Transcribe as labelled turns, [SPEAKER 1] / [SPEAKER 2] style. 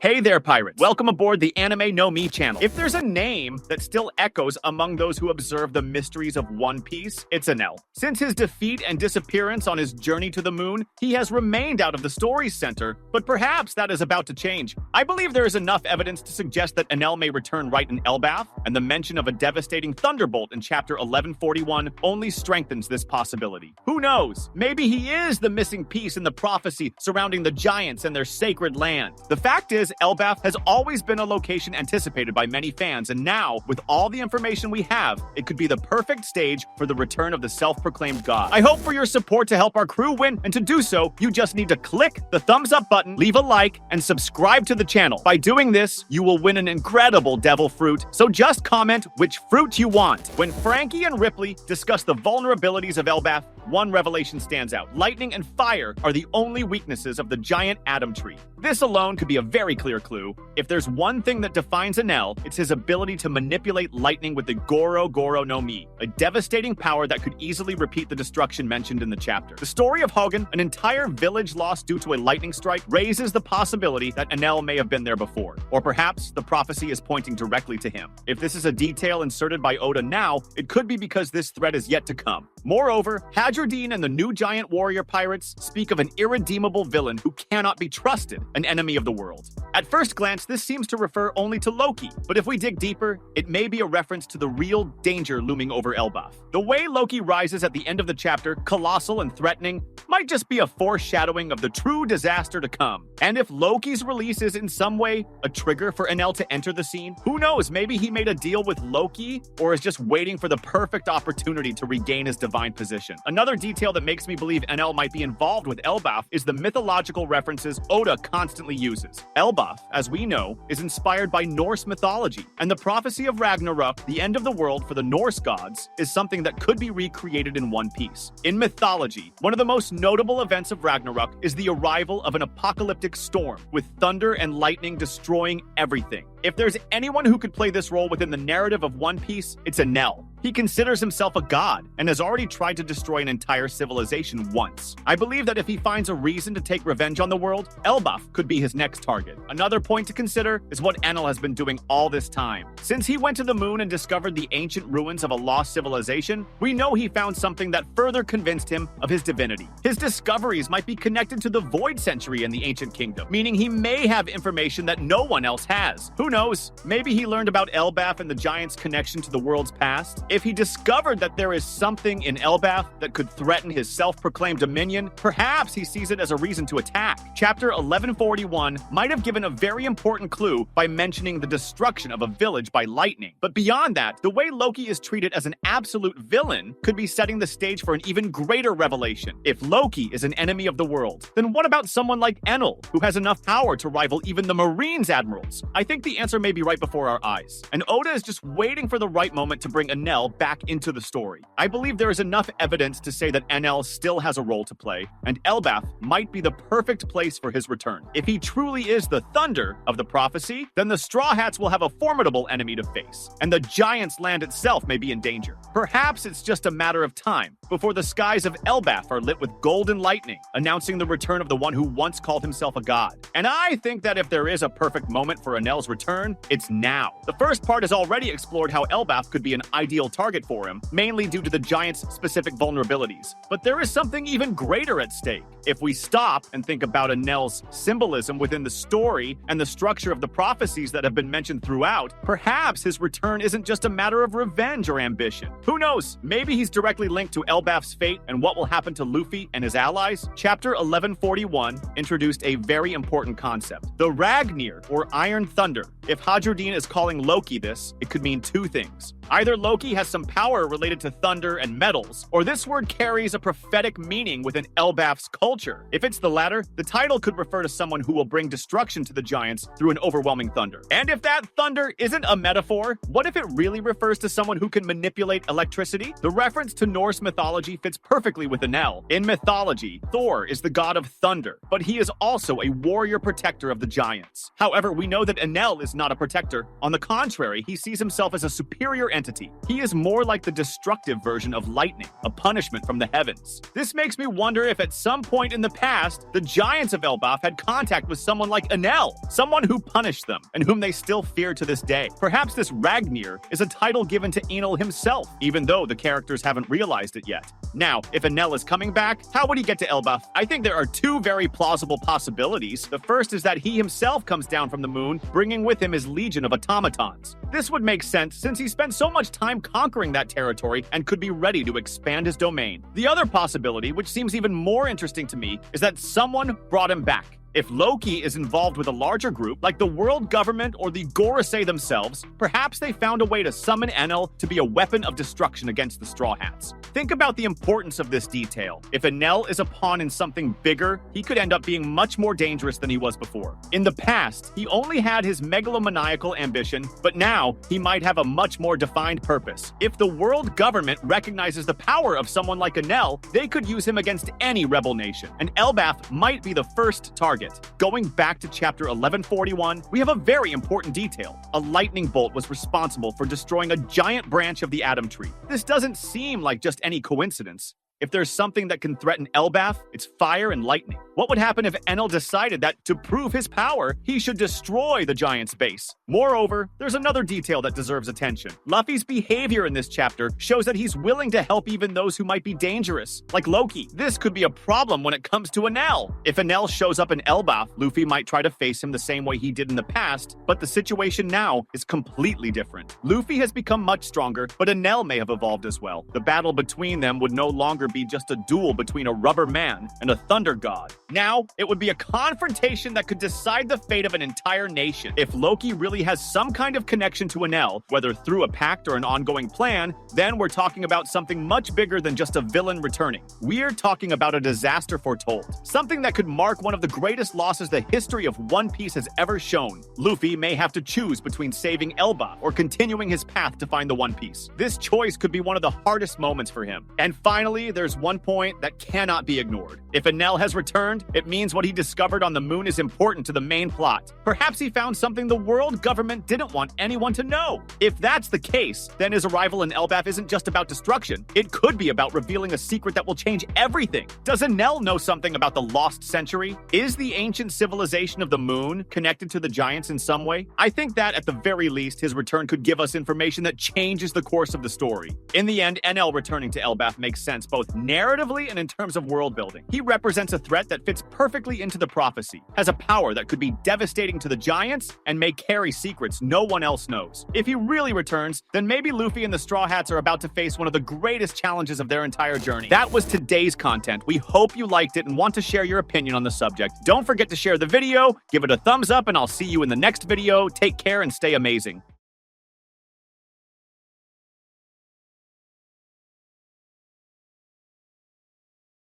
[SPEAKER 1] Hey there, pirates. Welcome aboard the Anime No Me channel. If there's a name that still echoes among those who observe the mysteries of One Piece, it's Enel. Since his defeat and disappearance on his journey to the moon, he has remained out of the story's center, but perhaps that is about to change. I believe there is enough evidence to suggest that Enel may return right in Elbaf, and the mention of a devastating thunderbolt in chapter 1141 only strengthens this possibility. Who knows? Maybe he is the missing piece in the prophecy surrounding the giants and their sacred land. The fact is, Elbaf has always been a location anticipated by many fans, and now, with all the information we have, it could be the perfect stage for the return of the self-proclaimed god. I hope for your support to help our crew win, and to do so, you just need to click the thumbs up button, leave a like, and subscribe to the channel. By doing this, you will win an incredible devil fruit, so just comment which fruit you want. When Frankie and Ripley discuss the vulnerabilities of Elbaf, one revelation stands out. Lightning and fire are the only weaknesses of the giant atom tree. This alone could be a very clear clue. If there's one thing that defines Enel, it's his ability to manipulate lightning with the Goro no Mi, a devastating power that could easily repeat the destruction mentioned in the chapter. The story of Hogan, an entire village lost due to a lightning strike, raises the possibility that Enel may have been there before. Or perhaps the prophecy is pointing directly to him. If this is a detail inserted by Oda now, it could be because this threat is yet to come. Moreover, Hadradine and the new giant warrior pirates speak of an irredeemable villain who cannot be trusted, an enemy of the world. At first glance, this seems to refer only to Loki, but if we dig deeper, it may be a reference to the real danger looming over Elbaf. The way Loki rises at the end of the chapter, colossal and threatening, might just be a foreshadowing of the true disaster to come. And if Loki's release is in some way a trigger for Enel to enter the scene, who knows, maybe he made a deal with Loki or is just waiting for the perfect opportunity to regain his divine position. Another detail that makes me believe Enel might be involved with Elbaf is the mythological references Oda constantly uses. Elbaf, as we know, is inspired by Norse mythology, and the prophecy of Ragnarok, the end of the world for the Norse gods, is something that could be recreated in One Piece. In mythology, one of the most notable events of Ragnarok is the arrival of an apocalyptic storm, with thunder and lightning destroying everything. If there's anyone who could play this role within the narrative of One Piece, it's Enel. He considers himself a god and has already tried to destroy an entire civilization once. I believe that if he finds a reason to take revenge on the world, Elbaf could be his next target. Another point to consider is what Enel has been doing all this time. Since he went to the moon and discovered the ancient ruins of a lost civilization, we know he found something that further convinced him of his divinity. His discoveries might be connected to the Void Century in the ancient kingdom, meaning he may have information that no one else has. Who knows? Maybe he learned about Elbaf and the giant's connection to the world's past. If he discovered that there is something in Elbaf that could threaten his self-proclaimed dominion, perhaps he sees it as a reason to attack. Chapter 1141 might have given a very important clue by mentioning the destruction of a village by lightning. But beyond that, the way Loki is treated as an absolute villain could be setting the stage for an even greater revelation. If Loki is an enemy of the world, then what about someone like Enel, who has enough power to rival even the Marines admirals? I think the answer may be right before our eyes, and Oda is just waiting for the right moment to bring Enel back into the story. I believe there is enough evidence to say that Enel still has a role to play, and Elbaf might be the perfect place for his return. If he truly is the thunder of the prophecy, then the Straw Hats will have a formidable enemy to face, and the Giants' land itself may be in danger. Perhaps it's just a matter of time before the skies of Elbaf are lit with golden lightning, announcing the return of the one who once called himself a god. And I think that if there is a perfect moment for Enel's return, it's now. The first part has already explored how Elbaf could be an ideal target for him, mainly due to the giant's specific vulnerabilities. But there is something even greater at stake. If we stop and think about Enel's symbolism within the story and the structure of the prophecies that have been mentioned throughout, perhaps his return isn't just a matter of revenge or ambition. Who knows? Maybe he's directly linked to Elbaf's fate and what will happen to Luffy and his allies. Chapter 1141 introduced a very important concept: the Ragnar, or Iron Thunder. If Hadradine is calling Loki this, it could mean two things. Either Loki has some power related to thunder and metals, or this word carries a prophetic meaning within Elbaf's culture. If it's the latter, the title could refer to someone who will bring destruction to the giants through an overwhelming thunder. And if that thunder isn't a metaphor, what if it really refers to someone who can manipulate electricity? The reference to Norse mythology fits perfectly with Enel. In mythology, Thor is the god of thunder, but he is also a warrior protector of the giants. However, we know that Enel is not a protector. On the contrary, he sees himself as a superior entity. He is is more like the destructive version of lightning, a punishment from the heavens. This makes me wonder if at some point in the past, the giants of Elbaf had contact with someone like Enel, someone who punished them, and whom they still fear to this day. Perhaps this Ragnar is a title given to Enel himself, even though the characters haven't realized it yet. Now, if Enel is coming back, how would he get to Elbaf? I think there are two very plausible possibilities. The first is that he himself comes down from the moon, bringing with him his legion of automatons. This would make sense since he spent so much time conquering that territory and could be ready to expand his domain. The other possibility, which seems even more interesting to me, is that someone brought him back. If Loki is involved with a larger group, like the world government or the Gorosei themselves, perhaps they found a way to summon Enel to be a weapon of destruction against the Straw Hats. Think about the importance of this detail. If Enel is a pawn in something bigger, he could end up being much more dangerous than he was before. In the past, he only had his megalomaniacal ambition, but now he might have a much more defined purpose. If the world government recognizes the power of someone like Enel, they could use him against any rebel nation, and Elbaf might be the first target. Going back to chapter 1141, we have a very important detail. A lightning bolt was responsible for destroying a giant branch of the Atom Tree. This doesn't seem like just any coincidence. If there's something that can threaten Elbaf, it's fire and lightning. What would happen if Enel decided that, to prove his power, he should destroy the giant's base? Moreover, there's another detail that deserves attention. Luffy's behavior in this chapter shows that he's willing to help even those who might be dangerous, like Loki. This could be a problem when it comes to Enel. If Enel shows up in Elbaf, Luffy might try to face him the same way he did in the past, but the situation now is completely different. Luffy has become much stronger, but Enel may have evolved as well. The battle between them would no longer be just a duel between a rubber man and a thunder god. Now, it would be a confrontation that could decide the fate of an entire nation. If Loki really has some kind of connection to Enel, whether through a pact or an ongoing plan, then we're talking about something much bigger than just a villain returning. We're talking about a disaster foretold. Something that could mark one of the greatest losses the history of One Piece has ever shown. Luffy may have to choose between saving Elbaf or continuing his path to find the One Piece. This choice could be one of the hardest moments for him. And finally, there's one point that cannot be ignored. If Enel has returned, it means what he discovered on the moon is important to the main plot. Perhaps he found something the world government didn't want anyone to know. If that's the case, then his arrival in Elbaf isn't just about destruction. It could be about revealing a secret that will change everything. Does Enel know something about the lost century? Is the ancient civilization of the moon connected to the giants in some way? I think that, at the very least, his return could give us information that changes the course of the story. In the end, Enel returning to Elbaf makes sense both narratively and in terms of world building. He represents a threat that fits perfectly into the prophecy, has a power that could be devastating to the giants, and may carry secrets no one else knows. If he really returns, then maybe Luffy and the Straw Hats are about to face one of the greatest challenges of their entire journey. That was today's content. We hope you liked it and want to share your opinion on the subject. Don't forget to share the video, give it a thumbs up, and I'll see you in the next video. Take care and stay amazing.